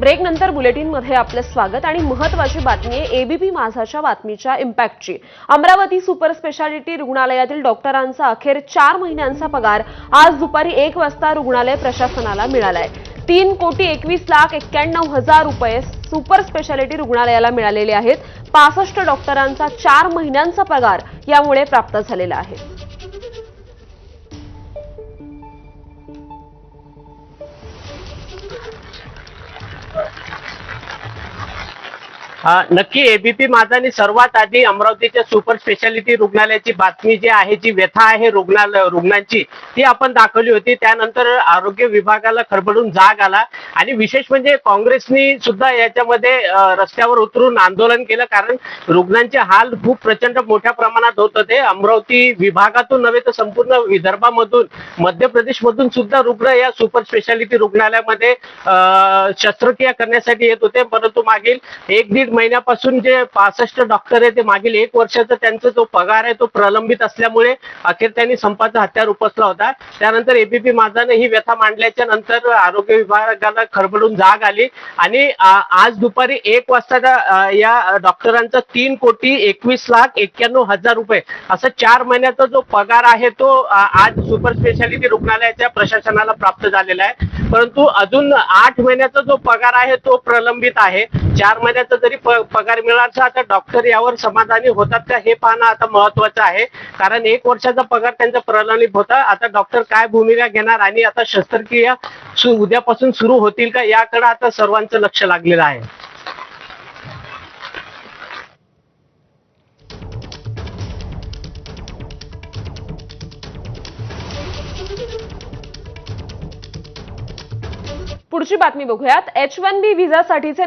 ब्रेकनंतर बुलेटिनमध्ये आपलं स्वागत आणि महत्त्वाची बातमी आहे एबीपी माझाच्या बातमीच्या इम्पॅक्टची। अमरावती सुपर स्पेशालिटी रुग्णालयातील डॉक्टरांचा अखेर 4 महिन्यांचा पगार आज दुपारी 1 वाजता रुग्णालय प्रशासनाला मिळालाय। 3,91,91,000 रुपये सुपर स्पेशालिटी रुग्णालयाला मिळालेले आहेत। 65 डॉक्टरांचा 4 महिन्यांचा पगार यामुळे प्राप्त झालेला आहे। नक्की एबीपी माझानी सर्वात आधी अमरावतीच्या सुपर स्पेशालिटी रुग्णालयाची बातमी जी आहे, जी व्यथा आहे रुग्णांची, ती आपण दाखवली होती। त्यानंतर आरोग्य विभागाला खडबडून जाग आला आणि विशेष म्हणजे काँग्रेसनी सुद्धा याच्यामध्ये रस्त्यावर उतरून आंदोलन केलं, कारण रुग्णांचे हाल खूप प्रचंड मोठ्या प्रमाणात होत होते। अमरावती विभागातून नव्हे तर संपूर्ण विदर्भामधून, मध्य प्रदेशमधून सुद्धा रुग्ण या सुपर स्पेशालिटी रुग्णालयामध्ये शस्त्रक्रिया करण्यासाठी येत होते, परंतु मागील 1-1.5 महिन्यापासून जे 65 डॉक्टर आहे ते मागील 1 वर्षाचा त्यांचा जो पगार आहे तो प्रलंबित असल्यामुळे अखेर त्यांनी संपाचा हत्यार उपसला होता। त्यानंतर एबीपी माझाने ही व्यथा मांडल्याच्या नंतर आरोग्य विभागाला खडबडून जाग आली आणि आज दुपारी 1 वाजता या डॉक्टरांचा 3,21,91,000 रुपये असा 4 महिन्याचा जो पगार आहे तो आज सुपर स्पेशालिटी रुग्णालयाच्या प्रशासनाला प्राप्त झालेला आहे। परंतु अजून 8 महिन्याचा जो पगार आहे तो प्रलंबित आहे। 4 महिन्याचा जरी पगार मिळाला तर डॉक्टर यावर समाधानी होतात का हे पाहणं आता महत्त्वाचं आहे, कारण 1 वर्षाचा पगार त्यांचा प्रलंबित होता। आता डॉक्टर काय भूमिका घेणार आणि आता शस्त्रक्रिया उद्यापासून सुरू होतील का याकडे आता सर्वांचं लक्ष लागलेलं आहे। पुढची बातमी बघूयात। H1B व्हिसासाठीचे